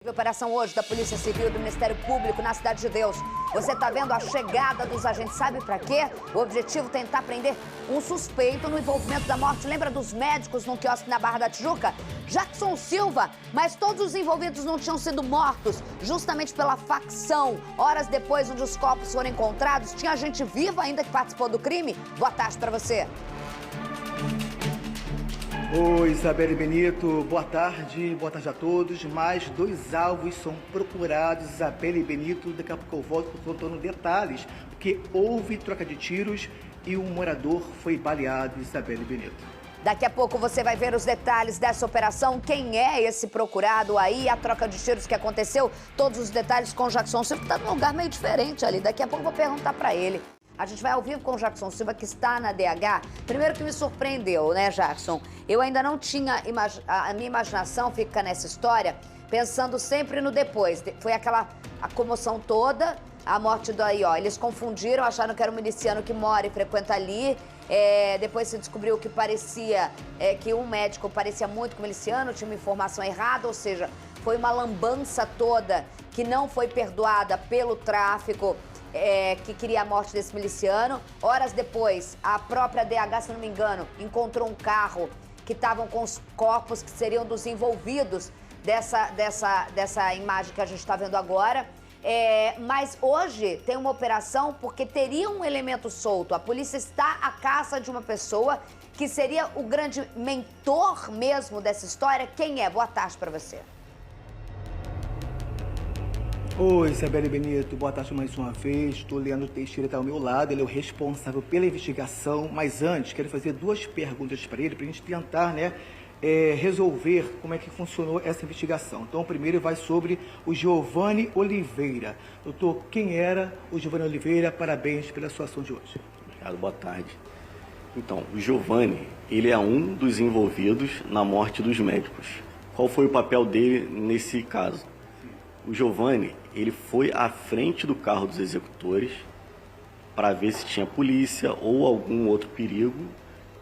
Operação hoje da Polícia Civil do Ministério Público na Cidade de Deus. Você tá vendo a chegada dos agentes, sabe pra quê? O objetivo é tentar prender um suspeito no envolvimento da morte. Lembra dos médicos num quiosque na Barra da Tijuca? Jackson Silva, mas todos os envolvidos não tinham sido mortos, justamente pela facção. Horas depois, onde os corpos foram encontrados, tinha gente viva ainda que participou do crime? Boa tarde pra você. Oi, Isabelle Benito, boa tarde a todos. Mais 2 alvos são procurados, Isabelle Benito. Daqui a pouco eu volto contando detalhes, porque houve troca de tiros e um morador foi baleado, Isabelle Benito. Daqui a pouco você vai ver os detalhes dessa operação, quem é esse procurado aí, a troca de tiros que aconteceu, todos os detalhes com o Jackson Silva, que tá num lugar meio diferente ali. Daqui a pouco eu vou perguntar pra ele. A gente vai ao vivo com o Jackson Silva, que está na DH. Primeiro que me surpreendeu, né, Jackson? Eu ainda não tinha... A minha imaginação fica nessa história pensando sempre no depois. Foi aquela a comoção toda, a morte do aí, ó. Eles confundiram, acharam que era um miliciano que mora e frequenta ali. Depois se descobriu que parecia... que um médico parecia muito com o miliciano, tinha uma informação errada, ou seja, foi uma lambança toda que não foi perdoada pelo tráfico. Que queria a morte desse miliciano. Horas depois, a própria DH, se não me engano, encontrou um carro que estavam com os corpos que seriam dos envolvidos dessa imagem que a gente está vendo agora. Mas hoje tem uma operação porque teria um elemento solto. A polícia está à caça de uma pessoa que seria o grande mentor mesmo dessa história. Quem é? Boa tarde para você. Oi, Isabelle Benito, boa tarde mais uma vez. Estou Leandro Teixeira, está ao meu lado, ele é o responsável pela investigação. Mas antes, quero fazer 2 perguntas para ele, para a gente tentar, resolver como é que funcionou essa investigação. Então, o primeiro vai sobre o Giovanni Oliveira. Doutor, quem era o Giovanni Oliveira? Parabéns pela sua ação de hoje. Obrigado, boa tarde. Então, o Giovanni, ele é um dos envolvidos na morte dos médicos. Qual foi o papel dele nesse caso? O Giovanni, ele foi à frente do carro dos executores para ver se tinha polícia ou algum outro perigo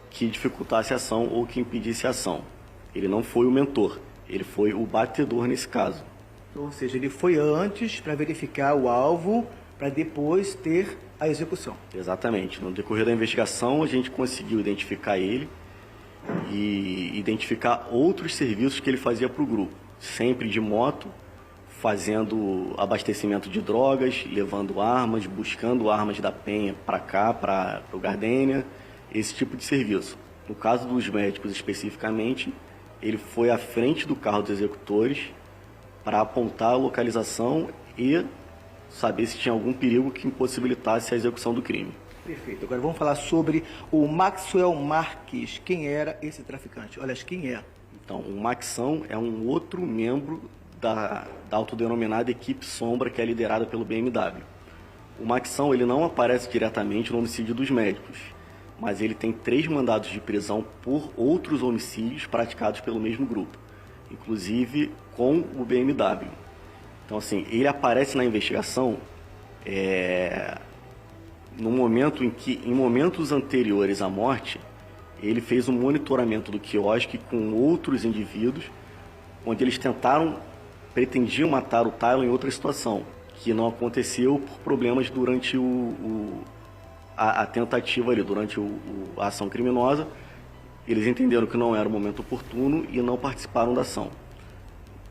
que dificultasse a ação ou que impedisse a ação. Ele não foi o mentor, ele foi o batedor nesse caso. Ou seja, ele foi antes para verificar o alvo, para depois ter a execução. Exatamente. No decorrer da investigação, a gente conseguiu identificar ele e identificar outros serviços que ele fazia para o grupo. Sempre de moto, fazendo abastecimento de drogas, levando armas, buscando armas da Penha para cá, para o Gardênia, esse tipo de serviço. No caso dos médicos especificamente, ele foi à frente do carro dos executores para apontar a localização e saber se tinha algum perigo que impossibilitasse a execução do crime. Perfeito. Agora vamos falar sobre o Maxwell Marques. Quem era esse traficante? Olha, quem é? Então, o Maxão é um outro membro da autodenominada equipe Sombra, que é liderada pelo BMW. O Maxão, ele não aparece diretamente no homicídio dos médicos, mas ele tem 3 mandados de prisão por outros homicídios praticados pelo mesmo grupo, inclusive com o BMW. Então, assim, ele aparece na investigação no momento em que, em momentos anteriores à morte, ele fez um monitoramento do quiosque com outros indivíduos, onde eles pretendiam matar o Tylon em outra situação, que não aconteceu por problemas durante a tentativa ali, durante a ação criminosa. Eles entenderam que não era o momento oportuno e não participaram da ação.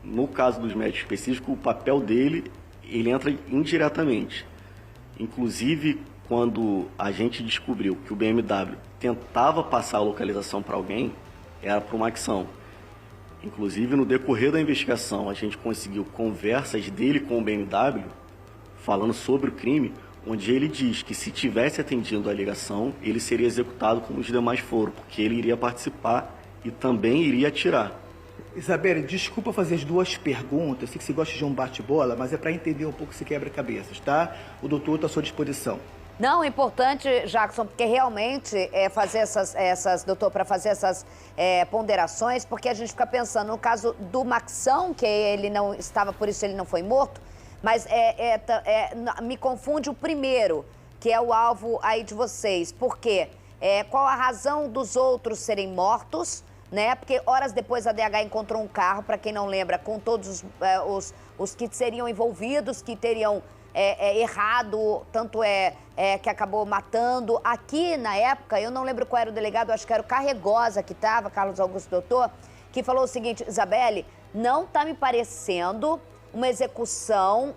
No caso dos médicos específicos, o papel dele, ele entra indiretamente. Inclusive, quando a gente descobriu que o BMW tentava passar a localização para alguém, era para uma ação. Inclusive, no decorrer da investigação, a gente conseguiu conversas dele com o BMW, falando sobre o crime, onde ele diz que se tivesse atendido a ligação, ele seria executado como os demais foram, porque ele iria participar e também iria atirar. Isabelle, desculpa fazer as 2 perguntas, eu sei que você gosta de um bate-bola, mas é para entender um pouco esse quebra-cabeças, tá? O doutor está à sua disposição. Não, é importante, Jackson, porque realmente fazer doutor, para fazer essas ponderações, porque a gente fica pensando no caso do Maxão, que ele não estava, por isso ele não foi morto, mas me confunde o primeiro, que é o alvo aí de vocês. Por quê? Qual a razão dos outros serem mortos, né? Porque horas depois a DH encontrou um carro, para quem não lembra, com todos os que seriam envolvidos, que teriam errado, tanto que acabou matando. Aqui, na época, eu não lembro qual era o delegado, acho que era o Carregosa que estava, Carlos Augusto Doutor, que falou o seguinte: Isabelle, não está me parecendo uma execução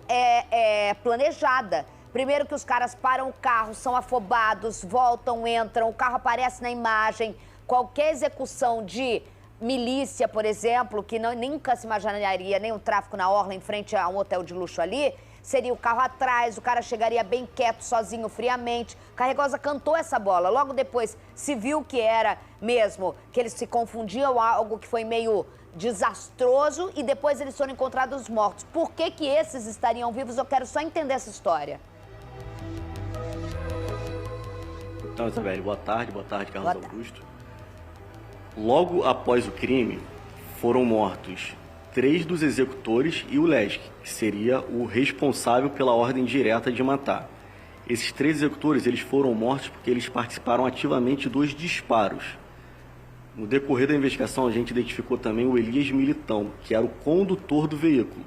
planejada. Primeiro que os caras param o carro, são afobados, voltam, entram, o carro aparece na imagem. Qualquer execução de milícia, por exemplo, que nunca se imaginaria nem um tráfico na orla em frente a um hotel de luxo ali, seria o carro atrás, o cara chegaria bem quieto, sozinho, friamente. Carregosa cantou essa bola. Logo depois se viu que era mesmo, que eles se confundiam, algo que foi meio desastroso, e depois eles foram encontrados mortos. Por que que esses estariam vivos? Eu quero só entender essa história. Então, Isabelle, boa tarde, Carlos Augusto. Logo após o crime, foram mortos 3 dos executores e o Lesk, que seria o responsável pela ordem direta de matar. Esses 3 executores, eles foram mortos porque eles participaram ativamente dos disparos. No decorrer da investigação, a gente identificou também o Elias Militão, que era o condutor do veículo.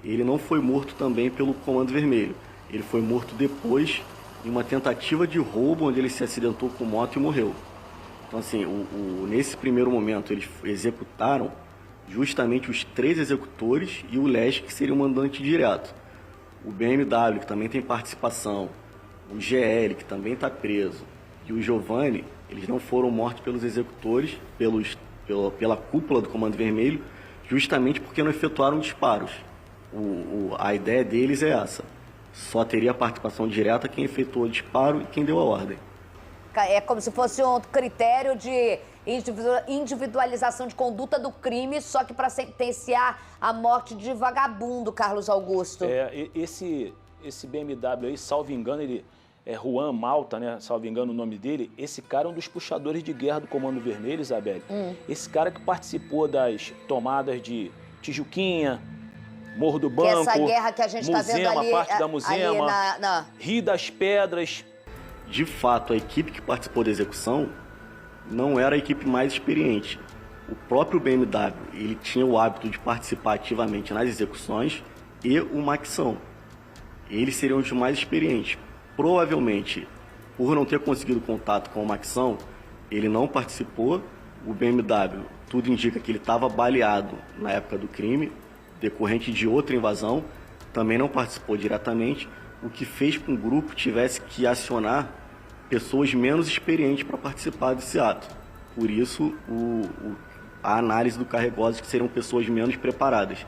Ele não foi morto também pelo Comando Vermelho. Ele foi morto depois, em uma tentativa de roubo, onde ele se acidentou com moto e morreu. Então, assim, nesse primeiro momento, eles executaram justamente os 3 executores e o Lesk, que seria o mandante direto. O BMW, que também tem participação, o GL, que também está preso, e o Giovanni, eles não foram mortos pelos executores, pela cúpula do Comando Vermelho, justamente porque não efetuaram disparos. A ideia deles é essa. Só teria a participação direta quem efetuou o disparo e quem deu a ordem. É como se fosse um critério de individualização de conduta do crime, só que para sentenciar a morte de vagabundo, Carlos Augusto. Esse BMW aí, salvo engano, ele é Juan Malta, né? Salvo engano o nome dele. Esse cara é um dos puxadores de guerra do Comando Vermelho, Isabelle. Esse cara que participou das tomadas de Tijuquinha, Morro do Banco, que essa guerra que a gente está vendo ali, parte da Muzema, Rio das Pedras. De fato, a equipe que participou da execução não era a equipe mais experiente. O próprio BMW, ele tinha o hábito de participar ativamente nas execuções, e o Maxão. Eles seriam os mais experientes. Provavelmente, por não ter conseguido contato com o Maxão, ele não participou. O BMW, tudo indica que ele estava baleado na época do crime, decorrente de outra invasão, também não participou diretamente, o que fez com que o grupo tivesse que acionar pessoas menos experientes para participar desse ato. Por isso, a análise do Carregosa, que seriam pessoas menos preparadas.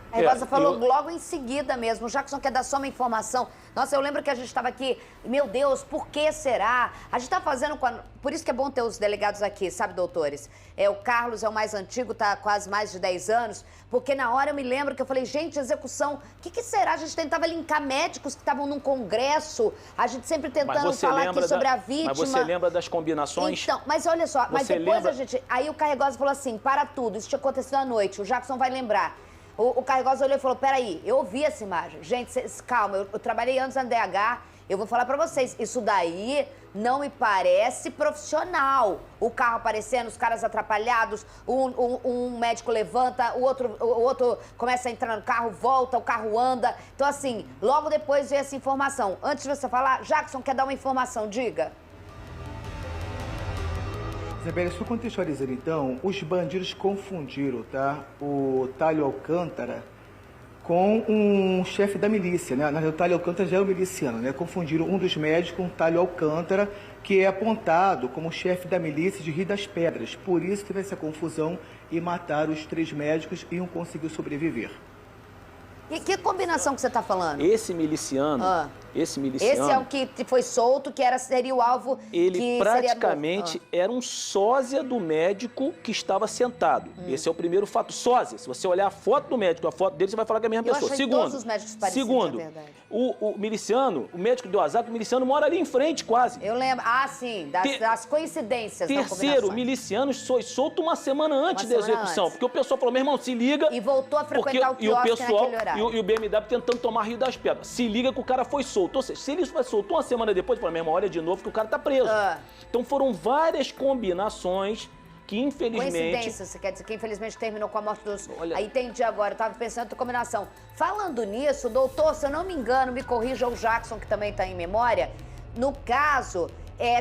A Carregosa falou logo em seguida mesmo. O Jackson quer dar só uma informação. Nossa, eu lembro que a gente estava aqui, meu Deus, por que será? A gente está fazendo, por isso que é bom ter os delegados aqui, sabe, doutores? O Carlos é o mais antigo, está há quase mais de 10 anos, porque na hora eu me lembro que eu falei, gente, execução, o que será? A gente tentava linkar médicos que estavam num congresso, a gente sempre tentando falar aqui sobre a vítima. Mas você lembra das combinações? Então, mas olha só, mas depois aí o Carregosa falou assim, para tudo, isso tinha acontecido à noite, o Jackson vai lembrar. O Carregosa olhou e falou, peraí, eu ouvi essa imagem. Gente, calma, eu trabalhei antes na DH, eu vou falar pra vocês, isso daí não me parece profissional. O carro aparecendo, os caras atrapalhados, um médico levanta, o outro começa a entrar no carro, volta, o carro anda. Então, assim, logo depois veio essa informação. Antes de você falar, Jackson quer dar uma informação, diga. Isabelle, só contextualizando então, os bandidos confundiram, tá, o Tálio Alcântara com um chefe da milícia, né? O Tálio Alcântara já é um miliciano, né? Confundiram um dos médicos com o Tálio Alcântara, que é apontado como chefe da milícia de Rio das Pedras. Por isso teve essa confusão e mataram os 3 médicos e um conseguiu sobreviver. E que combinação que você está falando? Esse miliciano... Esse é o que foi solto, que seria o alvo. Ele praticamente era um sósia do médico que estava sentado. Esse é o primeiro fato. Sósia. Se você olhar a foto do médico, a foto dele, você vai falar que é a mesma pessoa. Todos os médicos parecidos, na verdade. O miliciano, o médico deu azar, o miliciano mora ali em frente quase. Eu lembro. Sim, das coincidências. Terceiro, o miliciano foi solto uma semana antes da execução. Porque o pessoal falou, meu irmão, se liga. E voltou a frequentar o quiosque naquele horário. E o BMW tentando tomar Rio das Pedras. Se liga que o cara foi solto. Ou seja, se ele soltou uma semana depois, falou, meu irmão, olha de novo que o cara tá preso. Então foram várias combinações que infelizmente... Coincidência, você quer dizer que infelizmente terminou com a morte dos... Olha... Aí entendi agora, eu tava pensando em outra combinação. Falando nisso, doutor, se eu não me engano, me corrija o Jackson, que também tá em memória, no caso,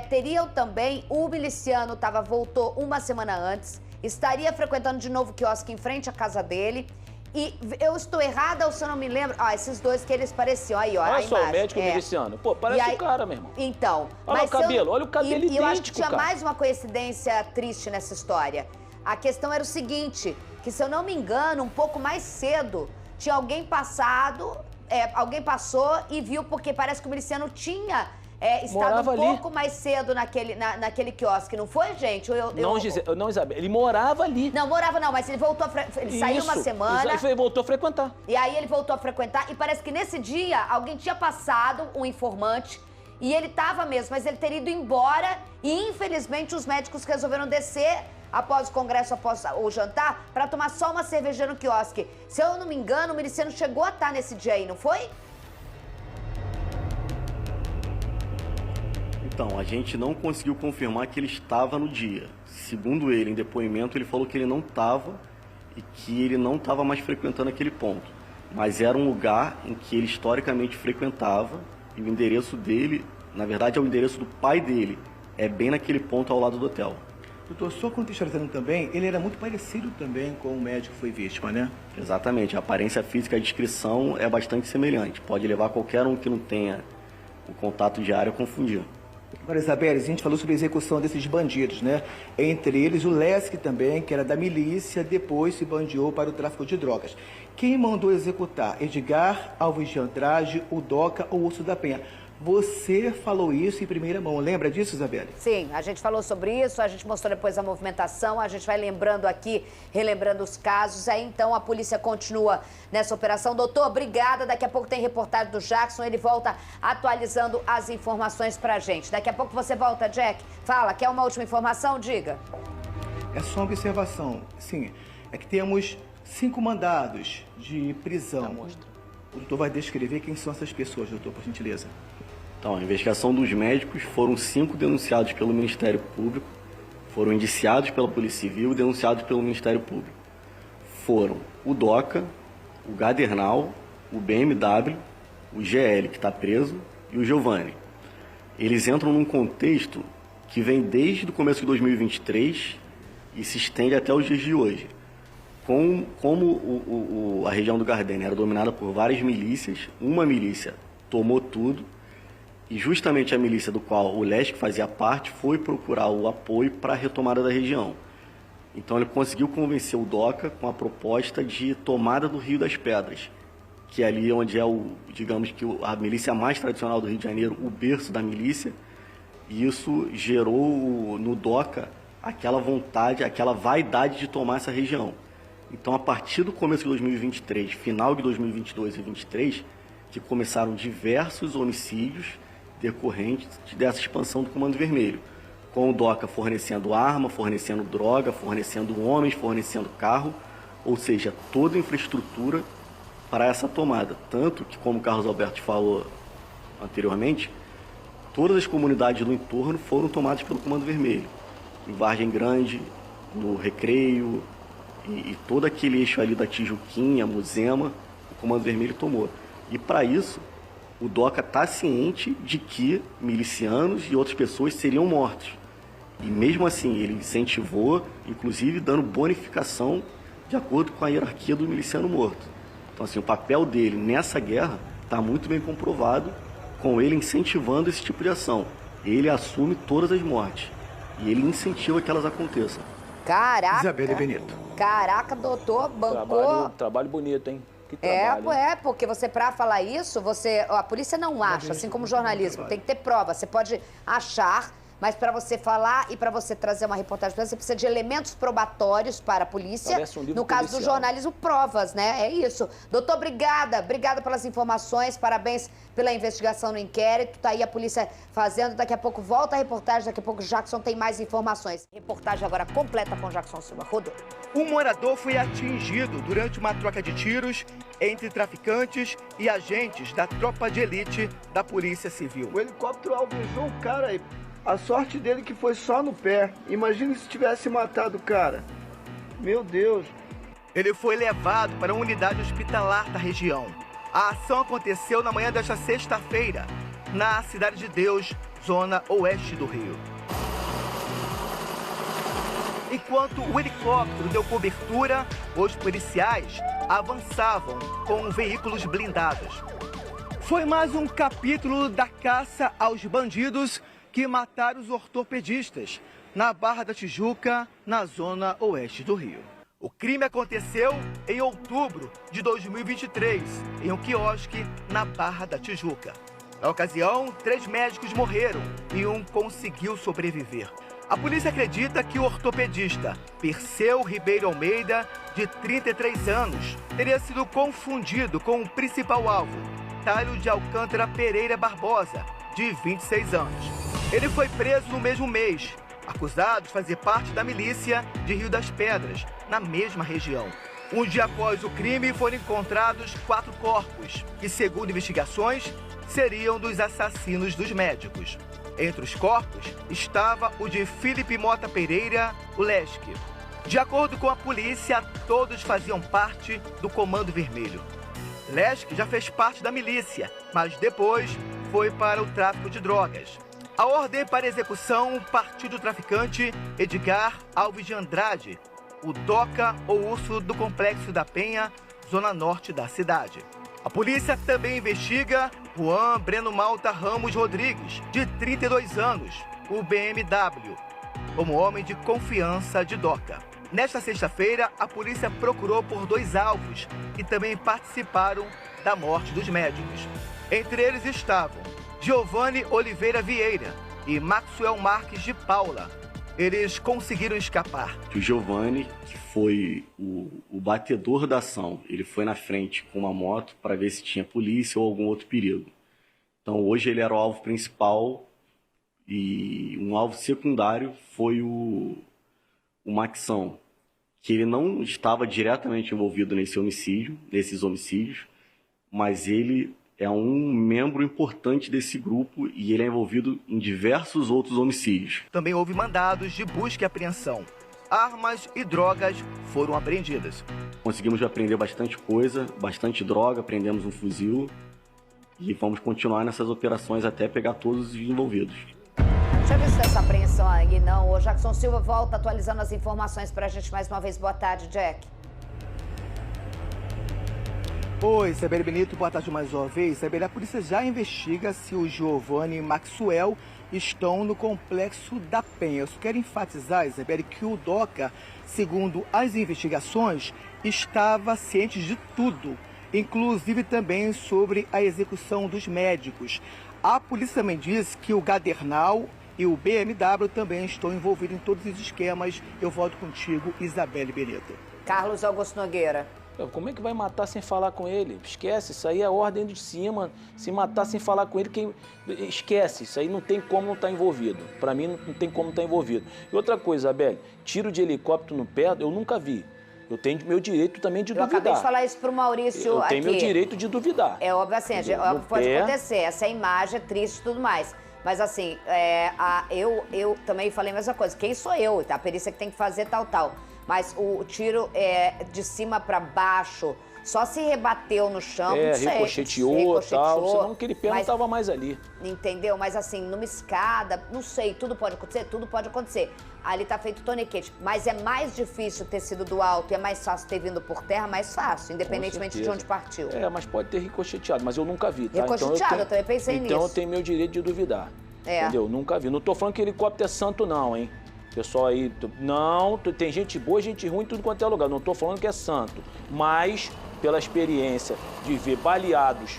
teriam também, o miliciano voltou uma semana antes, estaria frequentando de novo o quiosque em frente à casa dele. E eu estou errada ou se eu não me lembro? Esses dois que eles pareciam. Aí, ó. Olha só, imagem. o médico miliciano. Pô, parece aí, o cara, meu irmão. Então. Olha o cabelo, olha o cabelo idêntico, E eu acho que tinha cara. mais uma coincidência triste nessa história. A questão era o seguinte, que se eu não me engano, um pouco mais cedo, tinha alguém alguém passou e viu, porque parece que o miliciano tinha... estava morava um ali. pouco mais cedo naquele quiosque, não foi, gente? Não, Isabel, ele morava ali. Não, morava não, mas ele voltou ele saiu uma semana. Ele voltou a frequentar. E aí ele voltou a frequentar e parece que nesse dia alguém tinha passado, um informante, e ele estava mesmo, mas ele teria ido embora e infelizmente os médicos resolveram descer após o congresso, após o jantar, para tomar só uma cerveja no quiosque. Se eu não me engano, o miliciano chegou a estar nesse dia aí, não foi? Então, a gente não conseguiu confirmar que ele estava no dia. Segundo ele, em depoimento, ele falou que ele não estava e que ele não estava mais frequentando aquele ponto. Mas era um lugar em que ele historicamente frequentava e o endereço dele, na verdade, é o endereço do pai dele. É bem naquele ponto ao lado do hotel. Doutor, só contextualizando também, ele era muito parecido também com o médico que foi vítima, né? Exatamente. A aparência física e a descrição é bastante semelhante. Pode levar qualquer um que não tenha o contato diário a confundir. Agora, Isabelle, a gente falou sobre a execução desses bandidos, né? Entre eles o Lesk também, que era da milícia, depois se bandiou para o tráfico de drogas. Quem mandou executar? Edgar Alves de Andrade, o Doca ou Urso da Penha? Você falou isso em primeira mão, lembra disso, Isabelle? Sim, a gente falou sobre isso, a gente mostrou depois a movimentação, a gente vai lembrando aqui, relembrando os casos. Aí então a polícia continua nessa operação. Doutor, obrigada. Daqui a pouco tem reportagem do Jackson, ele volta atualizando as informações pra gente. Daqui a pouco você volta, Jack. Fala, quer uma última informação? Diga. É só uma observação. Sim, é que temos 5 mandados de prisão. O doutor vai descrever quem são essas pessoas, doutor, por gentileza. Então, a investigação dos médicos, foram 5 denunciados pelo Ministério Público, foram indiciados pela Polícia Civil e denunciados pelo Ministério Público. Foram o Doca, o Gadernal, o BMW, o GL, que está preso, e o Giovanni. Eles entram num contexto que vem desde o começo de 2023 e se estende até os dias de hoje. Como a região do Gardênia era dominada por várias milícias, uma milícia tomou tudo, e justamente a milícia do qual o Lesk fazia parte foi procurar o apoio para a retomada da região. Então ele conseguiu convencer o Doca com a proposta de tomada do Rio das Pedras, que é ali onde é digamos que a milícia mais tradicional do Rio de Janeiro, o berço da milícia, e isso gerou no Doca aquela vontade, aquela vaidade de tomar essa região. Então, a partir do começo de 2023, final de 2022 e 2023, que começaram diversos homicídios decorrentes dessa expansão do Comando Vermelho, com o Doca fornecendo arma, fornecendo droga, fornecendo homens, fornecendo carro, ou seja, toda a infraestrutura para essa tomada. Tanto que, como o Carlos Alberto falou anteriormente, todas as comunidades do entorno foram tomadas pelo Comando Vermelho. Em Vargem Grande, no Recreio, e todo aquele eixo ali da Tijuquinha, Muzema, o Comando Vermelho tomou. E para isso, o Doca está ciente de que milicianos e outras pessoas seriam mortos. E mesmo assim, ele incentivou, inclusive dando bonificação de acordo com a hierarquia do miliciano morto. Então, assim, o papel dele nessa guerra está muito bem comprovado, com ele incentivando esse tipo de ação. Ele assume todas as mortes e ele incentiva que elas aconteçam. Caraca! Isabelle Benito. Caraca, doutor, bancou... Trabalho bonito, hein? Que trabalho, hein? Porque você, pra falar isso, a polícia não acha, assim como o jornalismo, tem que ter prova. Você pode achar, mas para você falar e para você trazer uma reportagem, você precisa de elementos probatórios para a polícia. No caso do jornalismo, provas, né? É isso. Doutor, obrigada pelas informações, parabéns pela investigação no inquérito. Tá aí a polícia fazendo, daqui a pouco volta a reportagem, daqui a pouco o Jackson tem mais informações. Reportagem agora completa com o Jackson Silva. Rodou. Um morador foi atingido durante uma troca de tiros entre traficantes e agentes da tropa de elite da Polícia Civil. O helicóptero alvejou o cara e A sorte dele que foi só no pé. Imagina se tivesse matado o cara. Meu Deus. Ele foi levado para uma unidade hospitalar da região. A ação aconteceu na manhã desta sexta-feira, na Cidade de Deus, zona oeste do Rio. Enquanto o helicóptero deu cobertura, os policiais avançavam com veículos blindados. Foi mais um capítulo da caça aos bandidos que mataram os ortopedistas na Barra da Tijuca, na zona oeste do Rio. O crime aconteceu em outubro de 2023, em um quiosque na Barra da Tijuca. Na ocasião, 3 médicos morreram e um conseguiu sobreviver. A polícia acredita que o ortopedista Perseu Ribeiro Almeida, de 33 anos, teria sido confundido com o principal alvo, Tálio de Alcântara Pereira Barbosa, de 26 anos. Ele foi preso no mesmo mês, acusado de fazer parte da milícia de Rio das Pedras, na mesma região. Um dia após o crime, foram encontrados 4 corpos, que, segundo investigações, seriam dos assassinos dos médicos. Entre os corpos estava o de Felipe Mota Pereira, o Lesque. De acordo com a polícia, todos faziam parte do Comando Vermelho. Lesque já fez parte da milícia, mas depois foi para o tráfico de drogas. A ordem para execução partiu do traficante Edgar Alves de Andrade, o DOCA ou Urso do Complexo da Penha, zona norte da cidade. A polícia também investiga Juan Breno Malta Ramos Rodrigues, de 32 anos, o BMW, como homem de confiança de DOCA. Nesta sexta-feira, a polícia procurou por 2 alvos que também participaram da morte dos médicos. Entre eles estavam Giovanni Oliveira Vieira e Maxwell Marques de Paula. Eles conseguiram escapar. O Giovanni, que foi o batedor da ação, ele foi na frente com uma moto para ver se tinha polícia ou algum outro perigo. Então hoje ele era o alvo principal e um alvo secundário foi o Maxão, que ele não estava diretamente envolvido nesses homicídios, mas ele é um membro importante desse grupo e ele é envolvido em diversos outros homicídios. Também houve mandados de busca e apreensão. Armas e drogas foram apreendidas. Conseguimos apreender bastante coisa, bastante droga, apreendemos um fuzil e vamos continuar nessas operações até pegar todos os envolvidos. Deixa eu ver se tem essa apreensão aí, não. O Jackson Silva volta atualizando as informações pra gente mais uma vez. Boa tarde, Jack. Oi, Isabelle Benito, boa tarde mais uma vez. Isabelle, a polícia já investiga se o Giovanni e Maxwell estão no Complexo da Penha. Eu só quero enfatizar, Isabelle, que o DOCA, segundo as investigações, estava ciente de tudo, inclusive também sobre a execução dos médicos. A polícia também diz que o Gadernal e o BMW também estão envolvidos em todos os esquemas. Eu volto contigo, Isabelle Benito. Carlos Augusto Nogueira. Como é que vai matar sem falar com ele? Esquece, isso aí é a ordem de cima. Se matar sem falar com ele, esquece. Isso aí não tem como não estar envolvido. Para mim, não tem como estar envolvido. E outra coisa, Isabelle, tiro de helicóptero no pé, eu nunca vi. Eu tenho meu direito também de duvidar. Eu acabei de falar isso pro Maurício aqui. Eu tenho meu direito de duvidar. É óbvio assim, pode acontecer. Essa imagem é triste e tudo mais. Mas assim, eu também falei a mesma coisa. Quem sou eu? A perícia que tem que fazer tal. Mas o tiro de cima para baixo, só se rebateu no chão, não sei. Ricocheteou, tal, senão aquele pé não estava mais ali. Entendeu? Mas assim, numa escada, não sei, tudo pode acontecer? Tudo pode acontecer. Ali tá feito toniquete, mas é mais difícil ter sido do alto e é mais fácil ter vindo por terra, mais fácil, independentemente de onde partiu. Mas pode ter ricocheteado, mas eu nunca vi, tá? Ricocheteado, eu também pensei nisso. Então eu tenho meu direito de duvidar, entendeu? Nunca vi. Não tô falando que helicóptero é santo não, hein? Pessoal aí, não, tem gente boa e gente ruim em tudo quanto é lugar. Não estou falando que é santo, mas pela experiência de ver baleados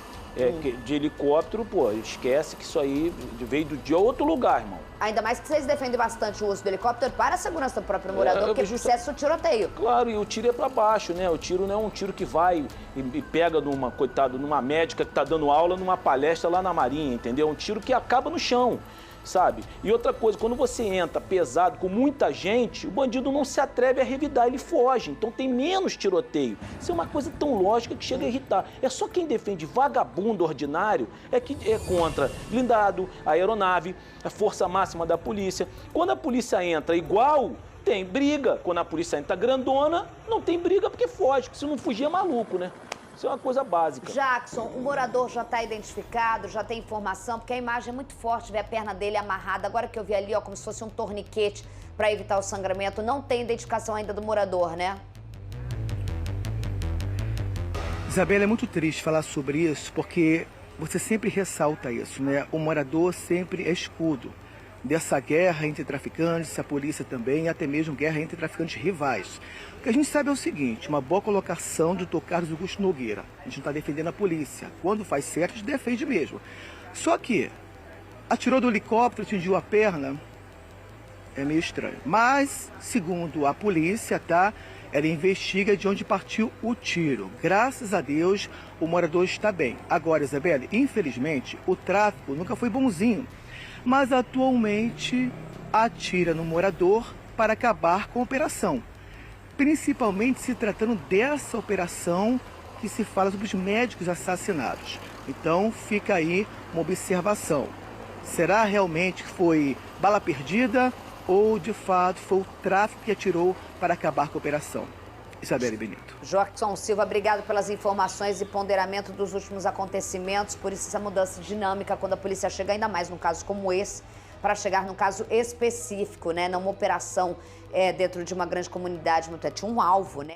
de helicóptero, pô, esquece que isso aí veio de outro lugar, irmão. Ainda mais que vocês defendem bastante o uso do helicóptero para a segurança do próprio morador, porque cessa o tiroteio. Claro, e o tiro é para baixo, né? O tiro não é um tiro que vai e pega numa médica que está dando aula numa palestra lá na Marinha, entendeu? É um tiro que acaba no chão. sabe? E outra coisa, quando você entra pesado com muita gente, o bandido não se atreve a revidar, ele foge. Então tem menos tiroteio. Isso é uma coisa tão lógica que chega a irritar. É só quem defende vagabundo ordinário é que é contra blindado, a aeronave, a força máxima da polícia. Quando a polícia entra igual, tem briga. Quando a polícia entra grandona, não tem briga porque foge. Se não fugir é maluco, né? Isso é uma coisa básica. Jackson, o morador já está identificado, já tem informação, porque a imagem é muito forte, ver a perna dele amarrada. Agora que eu vi ali, ó, como se fosse um torniquete para evitar o sangramento. Não tem identificação ainda do morador, né? Isabela, é muito triste falar sobre isso, porque você sempre ressalta isso, né? O morador sempre é escudo dessa guerra entre traficantes, a polícia também, e até mesmo guerra entre traficantes rivais. O que a gente sabe é o seguinte, uma boa colocação do Dr. Carlos Augusto Nogueira. A gente não está defendendo a polícia. Quando faz certo, a gente defende mesmo. Só que atirou do helicóptero, atingiu a perna, é meio estranho. Mas, segundo a polícia, tá? Ela investiga de onde partiu o tiro. Graças a Deus, o morador está bem. Agora, Isabelle, infelizmente, o tráfico nunca foi bonzinho. Mas atualmente atira no morador para acabar com a operação. Principalmente se tratando dessa operação que se fala sobre os médicos assassinados. Então fica aí uma observação. Será realmente que foi bala perdida ou de fato foi o tráfico que atirou para acabar com a operação? Isabelle Benito. Jackson Silva, obrigado pelas informações e ponderamento dos últimos acontecimentos. Por isso essa mudança dinâmica quando a polícia chega, ainda mais num caso como esse, para chegar num caso específico, né? Não uma operação dentro de uma grande comunidade, tinha um alvo, né?